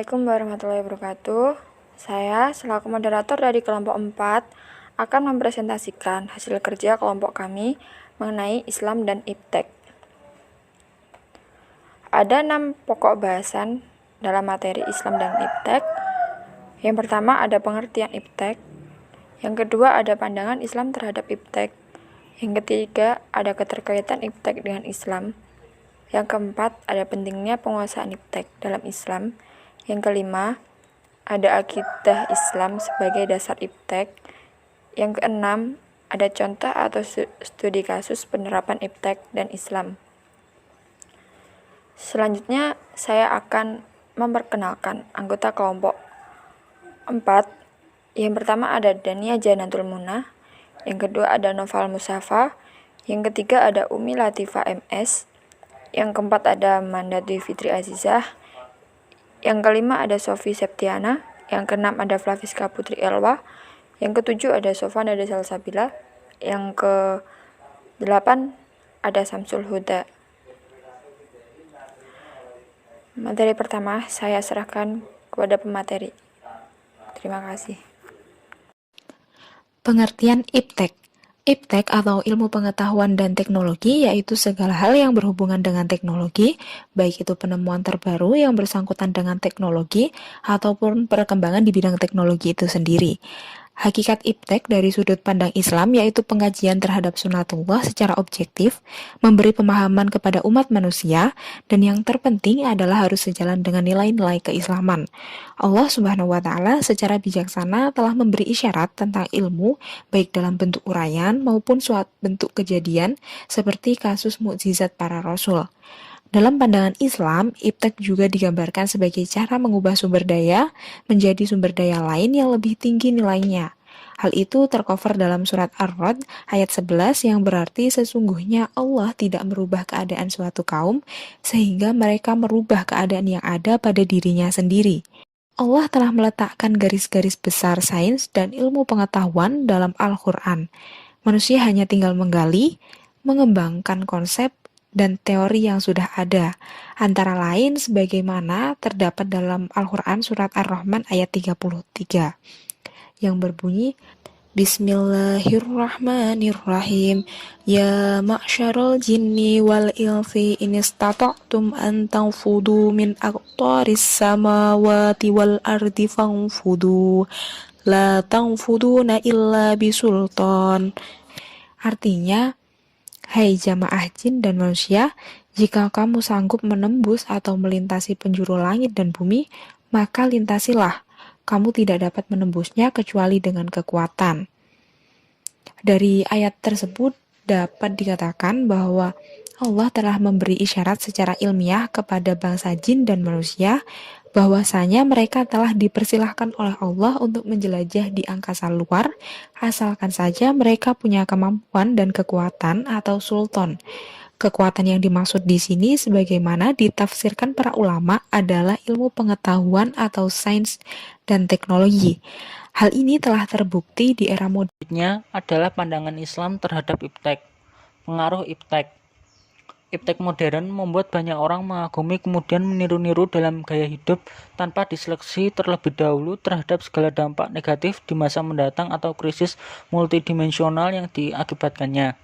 Assalamualaikum warahmatullahi wabarakatuh. Saya selaku moderator dari kelompok 4 akan mempresentasikan hasil kerja kelompok kami mengenai Islam dan iptek. Ada 6 pokok bahasan dalam materi Islam dan iptek. Yang pertama ada pengertian iptek. Yang kedua ada pandangan Islam terhadap iptek. Yang ketiga ada keterkaitan iptek dengan Islam. Yang keempat ada pentingnya penguasaan iptek dalam Islam. Yang kelima, ada akidah Islam sebagai dasar iptek. Yang keenam, ada contoh atau studi kasus penerapan iptek dan Islam. Selanjutnya, saya akan memperkenalkan anggota kelompok 4. Yang pertama ada Dania Janatul Munah. Yang kedua ada Noval Musafa. Yang ketiga ada Umi Latifah MS. Yang keempat ada Manda Dwi Fitri Azizah. Yang kelima ada Sofi Septiana. Yang keenam ada Flaviska Putri Elwa. Yang ketujuh ada Sofana Salsabila. Yang ke-8 ada Samsul Huda. Materi pertama saya serahkan kepada pemateri. Terima kasih. Pengertian iptek. Iptek atau ilmu pengetahuan dan teknologi yaitu segala hal yang berhubungan dengan teknologi, baik itu penemuan terbaru yang bersangkutan dengan teknologi ataupun perkembangan di bidang teknologi itu sendiri. Hakikat iptek dari sudut pandang Islam yaitu pengkajian terhadap sunatullah secara objektif, memberi pemahaman kepada umat manusia, dan yang terpenting adalah harus sejalan dengan nilai-nilai keislaman. Allah Subhanahu wa Ta'ala secara bijaksana telah memberi isyarat tentang ilmu, baik dalam bentuk uraian maupun suatu bentuk kejadian, seperti kasus mukjizat para rasul. Dalam pandangan Islam, iptek juga digambarkan sebagai cara mengubah sumber daya menjadi sumber daya lain yang lebih tinggi nilainya. Hal itu tercover dalam surat Ar-Ra'd ayat 11 yang berarti sesungguhnya Allah tidak merubah keadaan suatu kaum sehingga mereka merubah keadaan yang ada pada dirinya sendiri. Allah telah meletakkan garis-garis besar sains dan ilmu pengetahuan dalam Al-Quran. Manusia hanya tinggal menggali, mengembangkan konsep, dan teori yang sudah ada, antara lain sebagaimana terdapat dalam Al-Quran surat Ar-Rahman ayat 33, yang berbunyi, Bismillahirrahmanirrahim. Ya ma'syarul jinni wal insi in istata'tum an tanfudu min aqtaris samawati wal ardi fanfudu la tanfuduna illa bisultan. Artinya, hai jamaah jin dan manusia, jika kamu sanggup menembus atau melintasi penjuru langit dan bumi, maka lintasilah. Kamu tidak dapat menembusnya kecuali dengan kekuatan. Dari ayat tersebut dapat dikatakan bahwa Allah telah memberi isyarat secara ilmiah kepada bangsa jin dan manusia bahwasanya mereka telah dipersilahkan oleh Allah untuk menjelajah di angkasa luar, asalkan saja mereka punya kemampuan dan kekuatan atau sultan. Kekuatan yang dimaksud di sini sebagaimana ditafsirkan para ulama adalah ilmu pengetahuan atau sains dan teknologi. Hal ini telah terbukti di era modern. Selanjutnya adalah pandangan Islam terhadap iptek. Pengaruh iptek. Iptek modern membuat banyak orang mengagumi kemudian meniru-niru dalam gaya hidup tanpa diseleksi terlebih dahulu terhadap segala dampak negatif di masa mendatang atau krisis multidimensional yang diakibatkannya.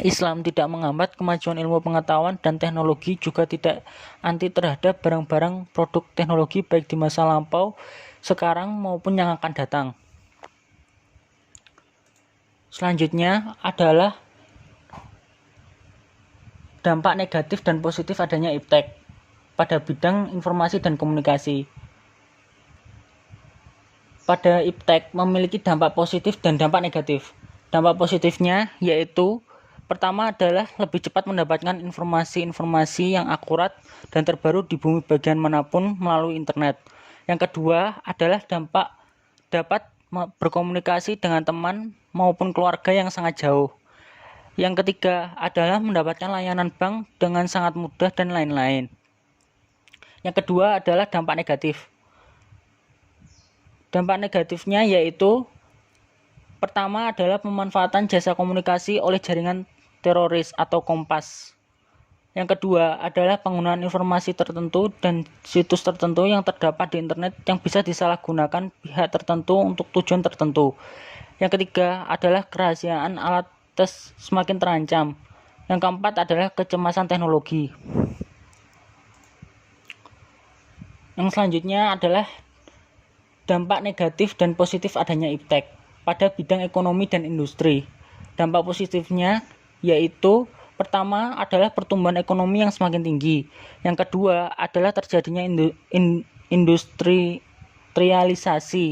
Islam tidak menghambat kemajuan ilmu pengetahuan dan teknologi, juga tidak anti terhadap barang-barang produk teknologi baik di masa lampau, sekarang maupun yang akan datang. Selanjutnya adalah dampak negatif dan positif adanya iptek pada bidang informasi dan komunikasi. Pada iptek memiliki dampak positif dan dampak negatif. Dampak positifnya yaitu pertama adalah lebih cepat mendapatkan informasi-informasi yang akurat dan terbaru di bumi bagian manapun melalui internet. Yang kedua adalah dapat berkomunikasi dengan teman maupun keluarga yang sangat jauh. Yang ketiga adalah mendapatkan layanan bank dengan sangat mudah dan lain-lain. Yang kedua adalah dampak negatif. Dampak negatifnya yaitu pertama adalah pemanfaatan jasa komunikasi oleh jaringan teroris atau Kompas. Yang kedua adalah penggunaan informasi tertentu dan situs tertentu yang terdapat di internet yang bisa disalahgunakan pihak tertentu untuk tujuan tertentu. Yang ketiga adalah kerahasiaan alat tes semakin terancam. Yang keempat adalah kecemasan teknologi. Yang selanjutnya adalah dampak negatif dan positif adanya iptek pada bidang ekonomi dan industri. Dampak positifnya yaitu pertama adalah pertumbuhan ekonomi yang semakin tinggi. Yang kedua adalah terjadinya industrialisasi.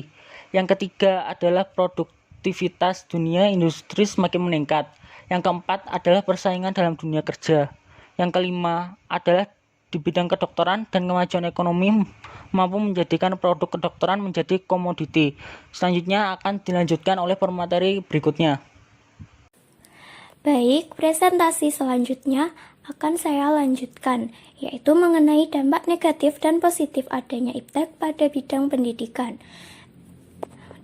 Yang ketiga adalah produktivitas dunia industri semakin meningkat. Yang keempat adalah persaingan dalam dunia kerja. Yang kelima adalah di bidang kedokteran dan kemajuan ekonomi mampu menjadikan produk kedokteran menjadi komoditi. Selanjutnya akan dilanjutkan oleh pemateri berikutnya. Baik, presentasi selanjutnya akan saya lanjutkan, yaitu mengenai dampak negatif dan positif adanya iptek pada bidang pendidikan.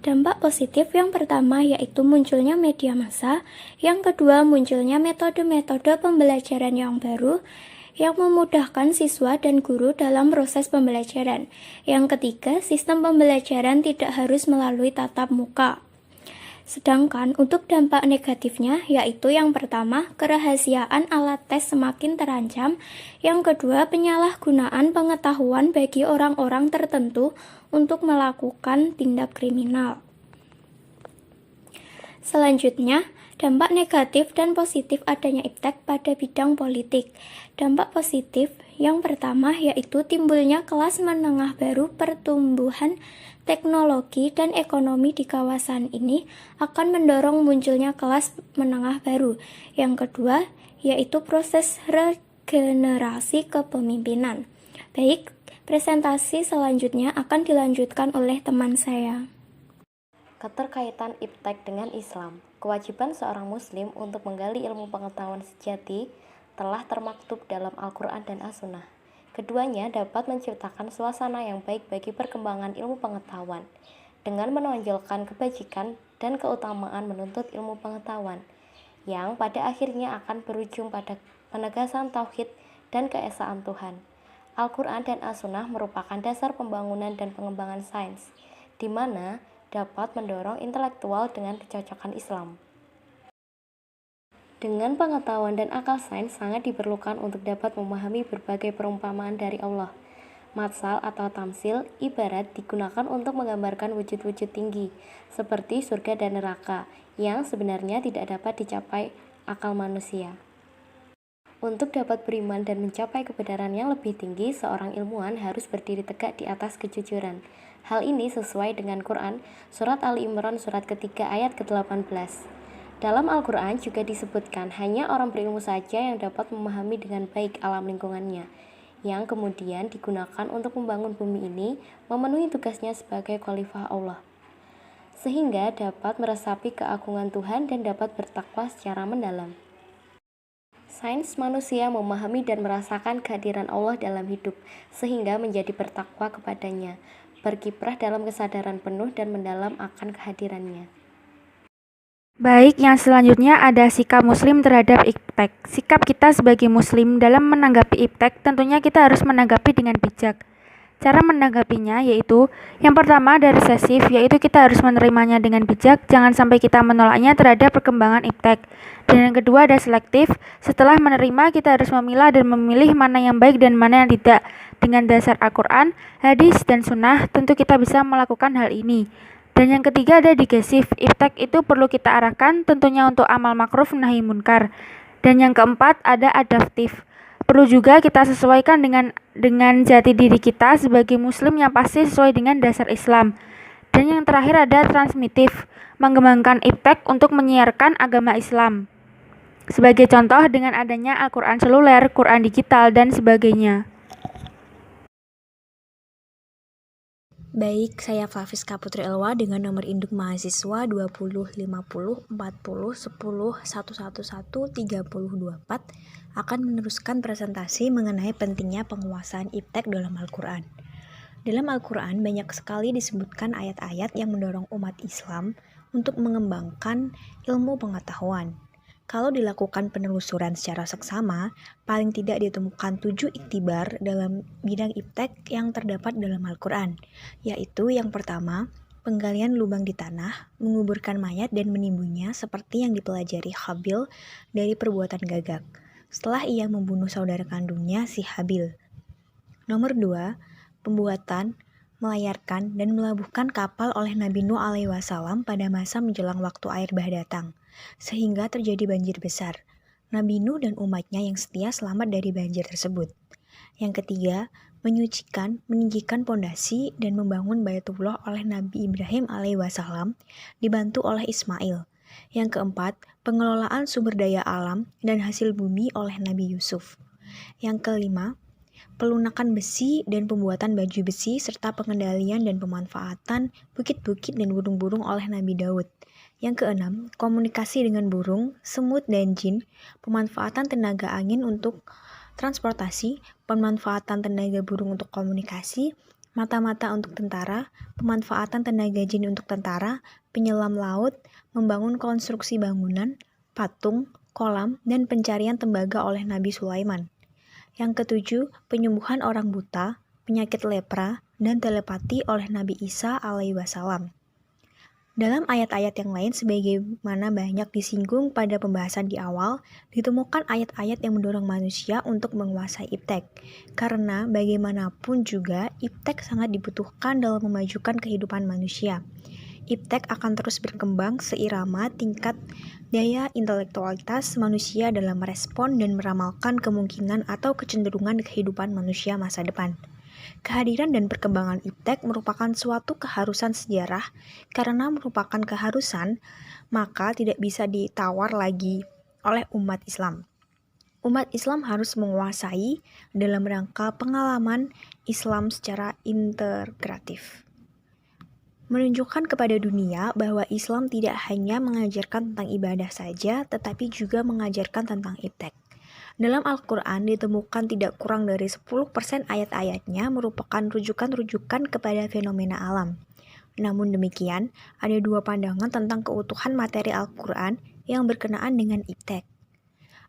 Dampak positif yang pertama yaitu munculnya media massa, yang kedua munculnya metode-metode pembelajaran yang baru, yang memudahkan siswa dan guru dalam proses pembelajaran. Yang ketiga, sistem pembelajaran tidak harus melalui tatap muka. Sedangkan untuk dampak negatifnya yaitu yang pertama, kerahasiaan alat tes semakin terancam, yang kedua, penyalahgunaan pengetahuan bagi orang-orang tertentu untuk melakukan tindak kriminal. Selanjutnya, dampak negatif dan positif adanya iptek pada bidang politik. Dampak positif yang pertama yaitu timbulnya kelas menengah baru, pertumbuhan teknologi dan ekonomi di kawasan ini akan mendorong munculnya kelas menengah baru. Yang kedua yaitu proses regenerasi kepemimpinan. Baik, presentasi selanjutnya akan dilanjutkan oleh teman saya. Keterkaitan iptek dengan Islam. Kewajiban seorang muslim untuk menggali ilmu pengetahuan sejati telah termaktub dalam Al-Quran dan As-Sunnah. Keduanya dapat menciptakan suasana yang baik bagi perkembangan ilmu pengetahuan dengan menonjolkan kebajikan dan keutamaan menuntut ilmu pengetahuan yang pada akhirnya akan berujung pada penegasan tauhid dan keesaan Tuhan. Al-Quran dan As-Sunnah merupakan dasar pembangunan dan pengembangan sains, di mana dapat mendorong intelektual dengan kecocokan Islam. Dengan pengetahuan dan akal sains sangat diperlukan untuk dapat memahami berbagai perumpamaan dari Allah. Matsal atau tamsil ibarat digunakan untuk menggambarkan wujud-wujud tinggi, seperti surga dan neraka, yang sebenarnya tidak dapat dicapai akal manusia. Untuk dapat beriman dan mencapai kebenaran yang lebih tinggi, seorang ilmuwan harus berdiri tegak di atas kejujuran. Hal ini sesuai dengan Quran, Surat Ali Imran surat ketiga ayat ke-18. Dalam Al-Quran juga disebutkan hanya orang berilmu saja yang dapat memahami dengan baik alam lingkungannya, yang kemudian digunakan untuk membangun bumi ini, memenuhi tugasnya sebagai khalifah Allah, sehingga dapat meresapi keagungan Tuhan dan dapat bertakwa secara mendalam. Sains manusia memahami dan merasakan kehadiran Allah dalam hidup, sehingga menjadi bertakwa kepadanya, berkiprah dalam kesadaran penuh dan mendalam akan kehadirannya. Baik, yang selanjutnya ada sikap muslim terhadap iptek. Sikap kita sebagai muslim dalam menanggapi iptek tentunya kita harus menanggapi dengan bijak. Cara menanggapinya yaitu yang pertama ada resesif, yaitu kita harus menerimanya dengan bijak, jangan sampai kita menolaknya terhadap perkembangan iptek. Dan yang kedua ada selektif, setelah menerima kita harus memilah dan memilih mana yang baik dan mana yang tidak. Dengan dasar Al-Quran, hadis, dan sunnah tentu kita bisa melakukan hal ini. Dan yang ketiga ada digesif, iptek itu perlu kita arahkan tentunya untuk amal makruf nahi munkar. Dan yang keempat ada adaptif, perlu juga kita sesuaikan dengan jati diri kita sebagai muslim yang pasti sesuai dengan dasar Islam. Dan yang terakhir ada transmitif, mengembangkan iptek untuk menyiarkan agama Islam. Sebagai contoh dengan adanya Al-Quran seluler, Quran digital, dan sebagainya. Baik, saya Fafiska Putri Elwa dengan nomor induk mahasiswa 2050 40 10 11 111 3024 akan meneruskan presentasi mengenai pentingnya penguasaan iptek dalam Al-Quran. Dalam Al-Quran banyak sekali disebutkan ayat-ayat yang mendorong umat Islam untuk mengembangkan ilmu pengetahuan. Kalau dilakukan penelusuran secara seksama, paling tidak ditemukan 7 iktibar dalam bidang iptek yang terdapat dalam Al-Quran, yaitu yang pertama, penggalian lubang di tanah, menguburkan mayat dan menimbunnya seperti yang dipelajari Habil dari perbuatan gagak, setelah ia membunuh saudara kandungnya si Habil. Nomor 2, pembuatan, melayarkan, dan melabuhkan kapal oleh Nabi Nuh alaihi wasallam pada masa menjelang waktu air bah datang, sehingga terjadi banjir besar. Nabi Nuh dan umatnya yang setia selamat dari banjir tersebut. Yang ketiga, menyucikan, meninggikan pondasi, dan membangun Baitullah oleh Nabi Ibrahim alaihi wasallam, dibantu oleh Ismail. Yang keempat, pengelolaan sumber daya alam dan hasil bumi oleh Nabi Yusuf. Yang kelima, pelunakan besi dan pembuatan baju besi serta pengendalian dan pemanfaatan bukit-bukit dan burung-burung oleh Nabi Daud. Yang keenam, komunikasi dengan burung, semut, dan jin, pemanfaatan tenaga angin untuk transportasi, pemanfaatan tenaga burung untuk komunikasi, mata-mata untuk tentara, pemanfaatan tenaga jin untuk tentara, penyelam laut, membangun konstruksi bangunan, patung, kolam, dan pencarian tembaga oleh Nabi Sulaiman. Yang ketujuh, penyembuhan orang buta, penyakit lepra, dan telepati oleh Nabi Isa alaihi wasallam. Dalam ayat-ayat yang lain, sebagaimana banyak disinggung pada pembahasan di awal, ditemukan ayat-ayat yang mendorong manusia untuk menguasai iptek. Karena bagaimanapun juga, iptek sangat dibutuhkan dalam memajukan kehidupan manusia. Iptek akan terus berkembang seirama tingkat daya intelektualitas manusia dalam merespon dan meramalkan kemungkinan atau kecenderungan kehidupan manusia masa depan. Kehadiran dan perkembangan iptek merupakan suatu keharusan sejarah. Karena merupakan keharusan, maka tidak bisa ditawar lagi oleh umat Islam. Umat Islam harus menguasai dalam rangka pengalaman Islam secara integratif. Menunjukkan kepada dunia bahwa Islam tidak hanya mengajarkan tentang ibadah saja, tetapi juga mengajarkan tentang iptek. Dalam Al-Quran ditemukan tidak kurang dari 10% ayat-ayatnya merupakan rujukan-rujukan kepada fenomena alam. Namun demikian, ada 2 pandangan tentang keutuhan materi Al-Quran yang berkenaan dengan iptek.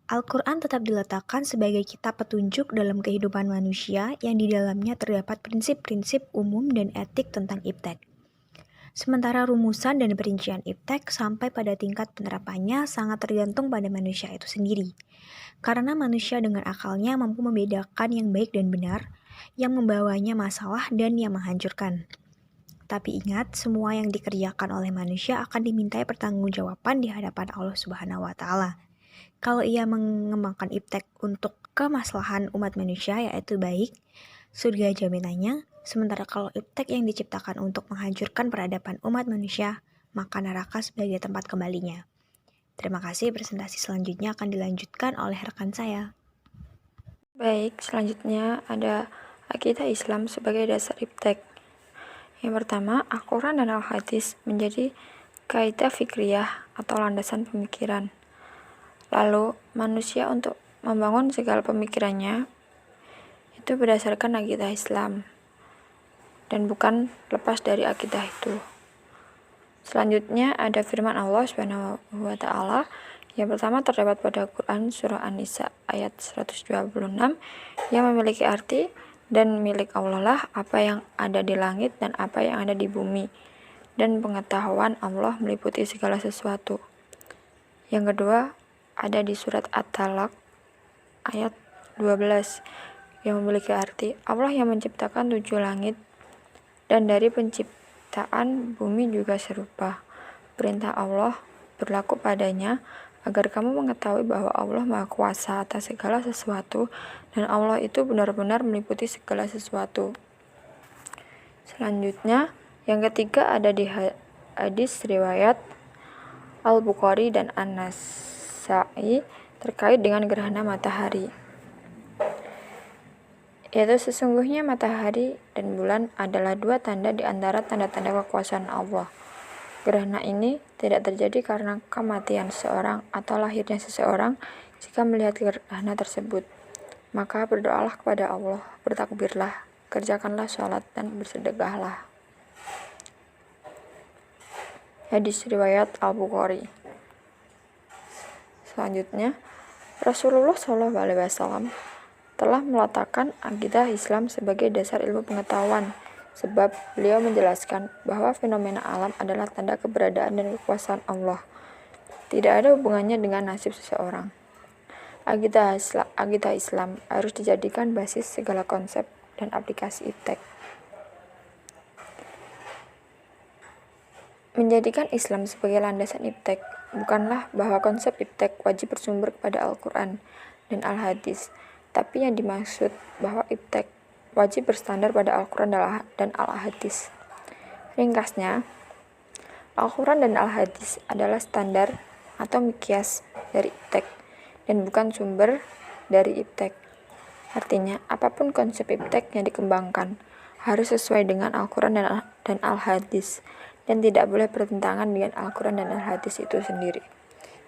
Al-Quran tetap diletakkan sebagai kitab petunjuk dalam kehidupan manusia yang di dalamnya terdapat prinsip-prinsip umum dan etik tentang iptek. Sementara rumusan dan perincian iptek sampai pada tingkat penerapannya sangat tergantung pada manusia itu sendiri. Karena manusia dengan akalnya mampu membedakan yang baik dan benar, yang membawanya masalah dan yang menghancurkan. Tapi ingat, semua yang dikerjakan oleh manusia akan dimintai pertanggungjawaban di hadapan Allah Subhanahu wa Ta'ala. Kalau ia mengembangkan iptek untuk kemaslahan umat manusia, yaitu baik, surga jaminannya. Sementara kalau iptek yang diciptakan untuk menghancurkan peradaban umat manusia, maka neraka sebagai tempat kembalinya. Terima kasih, presentasi selanjutnya akan dilanjutkan oleh rekan saya. Baik, selanjutnya ada akidah Islam sebagai dasar iptek. Yang pertama, Al-Quran dan Al-Hadis menjadi kaidah fikriyah atau landasan pemikiran. Lalu, manusia untuk membangun segala pemikirannya itu berdasarkan akidah Islam dan bukan lepas dari akidah itu. Selanjutnya ada firman Allah Subhanahu wa Ta'ala. Yang pertama terdapat pada Quran surah An-Nisa ayat 126 yang memiliki arti, dan milik Allah lah apa yang ada di langit dan apa yang ada di bumi, dan pengetahuan Allah meliputi segala sesuatu. Yang kedua ada di surat At-Talaq ayat 12 yang memiliki arti, Allah yang menciptakan 7 langit dan dari penciptaan bumi juga serupa. Perintah Allah berlaku padanya agar kamu mengetahui bahwa Allah Maha Kuasa atas segala sesuatu dan Allah itu benar-benar meliputi segala sesuatu. Selanjutnya, yang ketiga ada di hadis riwayat Al-Bukhari dan An-Nasa'i terkait dengan gerhana matahari. Yaitu sesungguhnya matahari dan bulan adalah 2 tanda di antara tanda-tanda kekuasaan Allah. Gerhana ini tidak terjadi karena kematian seseorang atau lahirnya seseorang. Jika melihat gerhana tersebut, maka berdoalah kepada Allah, bertakbirlah, kerjakanlah sholat, dan bersedekahlah. Hadis riwayat Al-Bukhari. Selanjutnya, Rasulullah SAW telah meletakkan akidah Islam sebagai dasar ilmu pengetahuan, sebab beliau menjelaskan bahwa fenomena alam adalah tanda keberadaan dan kekuasaan Allah. Tidak ada hubungannya dengan nasib seseorang. Akidah Islam harus dijadikan basis segala konsep dan aplikasi iptek. Menjadikan Islam sebagai landasan iptek bukanlah bahwa konsep iptek wajib bersumber kepada Al-Quran dan Al-Hadis, tapi yang dimaksud bahwa iptek wajib berstandar pada Al-Quran dan Al-Hadis. Ringkasnya, Al-Quran dan Al-Hadis adalah standar atau mikias dari iptek dan bukan sumber dari iptek. Artinya, apapun konsep iptek yang dikembangkan harus sesuai dengan Al-Quran dan Al-Hadis dan tidak boleh bertentangan dengan Al-Quran dan Al-Hadis itu sendiri.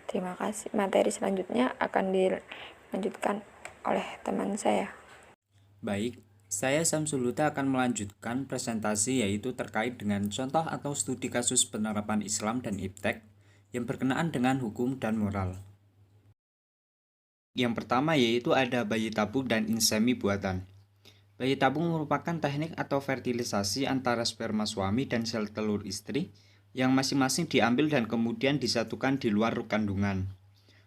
Terima kasih. Materi selanjutnya akan dilanjutkan oleh teman saya. Baik, saya Samsul Huda akan melanjutkan presentasi yaitu terkait dengan contoh atau studi kasus penerapan Islam dan iptek yang berkenaan dengan hukum dan moral. Yang pertama yaitu ada bayi tabung dan insemi buatan. Bayi tabung merupakan teknik atau fertilisasi antara sperma suami dan sel telur istri yang masing-masing diambil dan kemudian disatukan di luar kandungan.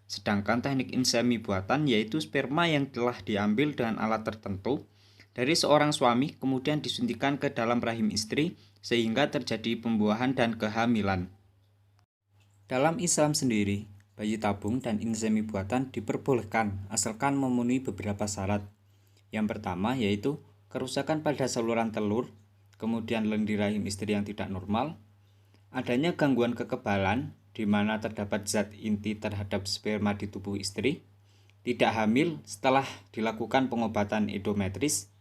Sedangkan teknik insemi buatan yaitu sperma yang telah diambil dengan alat tertentu dari seorang suami kemudian disuntikan ke dalam rahim istri sehingga terjadi pembuahan dan kehamilan. Dalam Islam sendiri, bayi tabung dan insemi buatan diperbolehkan asalkan memenuhi beberapa syarat. Yang pertama yaitu kerusakan pada saluran telur, kemudian lendir rahim istri yang tidak normal, adanya gangguan kekebalan di mana terdapat zat inti terhadap sperma di tubuh istri, tidak hamil setelah dilakukan pengobatan endometris,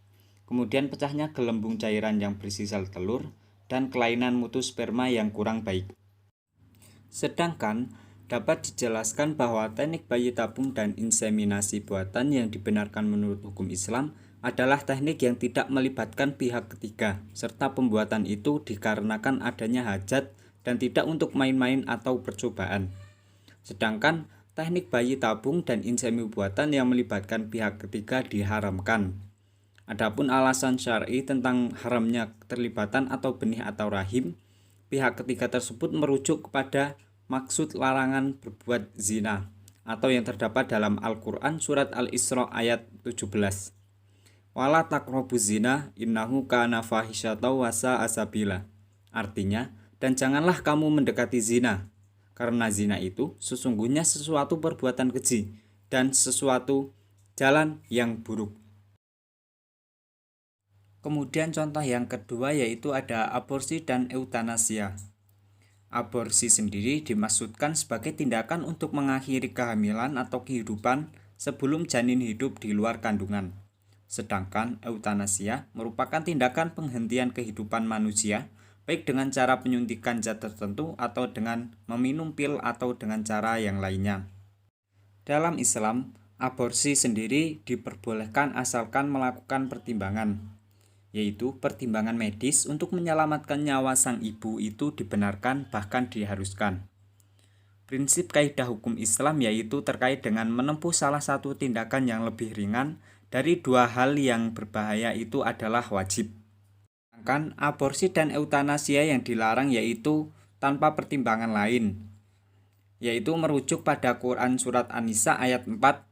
kemudian pecahnya gelembung cairan yang berisi sel telur, dan kelainan mutu sperma yang kurang baik. Sedangkan dapat dijelaskan bahwa teknik bayi tabung dan inseminasi buatan yang dibenarkan menurut hukum Islam adalah teknik yang tidak melibatkan pihak ketiga, serta pembuatan itu dikarenakan adanya hajat dan tidak untuk main-main atau percobaan. Sedangkan teknik bayi tabung dan insemi buatan yang melibatkan pihak ketiga diharamkan. Adapun alasan syar'i tentang haramnya keterlibatan atau benih atau rahim, pihak ketiga tersebut merujuk kepada maksud larangan berbuat zina atau yang terdapat dalam Al-Quran surat Al-Isra ayat 17. Wala taqrabuz zina innahu kana fahisyatan wa sa'a sabila. Artinya, dan janganlah kamu mendekati zina, karena zina itu sesungguhnya sesuatu perbuatan keji dan sesuatu jalan yang buruk. Kemudian contoh yang kedua yaitu ada aborsi dan eutanasia. Aborsi sendiri dimaksudkan sebagai tindakan untuk mengakhiri kehamilan atau kehidupan sebelum janin hidup di luar kandungan. Sedangkan eutanasia merupakan tindakan penghentian kehidupan manusia baik dengan cara penyuntikan zat tertentu atau dengan meminum pil atau dengan cara yang lainnya. Dalam Islam, aborsi sendiri diperbolehkan asalkan melakukan pertimbangan, yaitu pertimbangan medis untuk menyelamatkan nyawa sang ibu itu dibenarkan bahkan diharuskan. Prinsip kaidah hukum Islam yaitu terkait dengan menempuh salah satu tindakan yang lebih ringan dari dua hal yang berbahaya itu adalah wajib. Sedangkan aborsi dan eutanasia yang dilarang yaitu tanpa pertimbangan lain, yaitu merujuk pada Quran surat An-Nisa ayat 4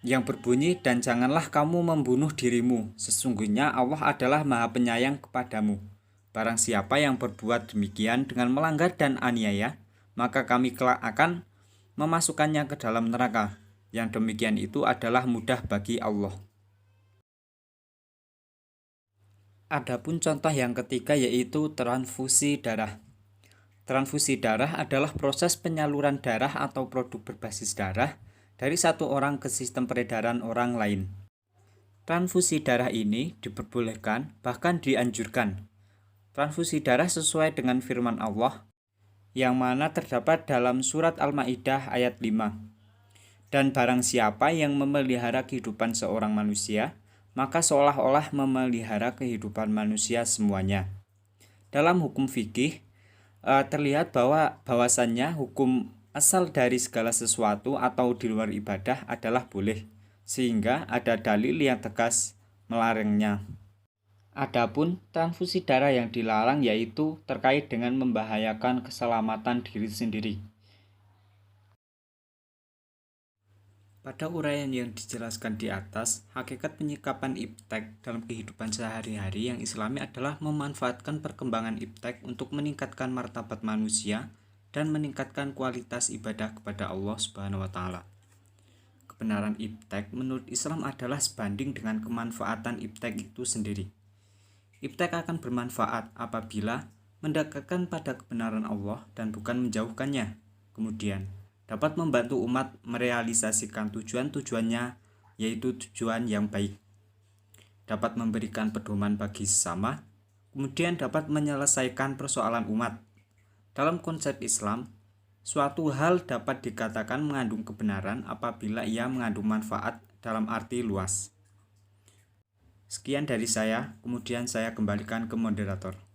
yang berbunyi, dan janganlah kamu membunuh dirimu, sesungguhnya Allah adalah Maha Penyayang kepadamu. Barang siapa yang berbuat demikian dengan melanggar dan aniaya, maka kami kelak akan memasukkannya ke dalam neraka. Yang demikian itu adalah mudah bagi Allah. Adapun contoh yang ketiga yaitu transfusi darah. Transfusi darah adalah proses penyaluran darah atau produk berbasis darah dari satu orang ke sistem peredaran orang lain. Transfusi darah ini diperbolehkan, bahkan dianjurkan. Transfusi darah sesuai dengan firman Allah, yang mana terdapat dalam surat Al-Ma'idah ayat 5. Dan barang siapa yang memelihara kehidupan seorang manusia, maka seolah-olah memelihara kehidupan manusia semuanya. Dalam hukum fikih, terlihat bahwasannya hukum asal dari segala sesuatu atau di luar ibadah adalah boleh, sehingga ada dalil yang tegas melarangnya. Adapun transfusi darah yang dilarang yaitu terkait dengan membahayakan keselamatan diri sendiri. Pada uraian yang dijelaskan di atas, hakikat penyikapan iptek dalam kehidupan sehari-hari yang islami adalah memanfaatkan perkembangan iptek untuk meningkatkan martabat manusia dan meningkatkan kualitas ibadah kepada Allah Subhanahu wa Ta'ala. Kebenaran iptek menurut Islam adalah sebanding dengan kemanfaatan iptek itu sendiri. Iptek akan bermanfaat apabila mendekatkan pada kebenaran Allah dan bukan menjauhkannya. Kemudian, dapat membantu umat merealisasikan tujuan-tujuannya, yaitu tujuan yang baik. Dapat memberikan pedoman bagi sesama, kemudian dapat menyelesaikan persoalan umat. Dalam konsep Islam, suatu hal dapat dikatakan mengandung kebenaran apabila ia mengandung manfaat dalam arti luas. Sekian dari saya, kemudian saya kembalikan ke moderator.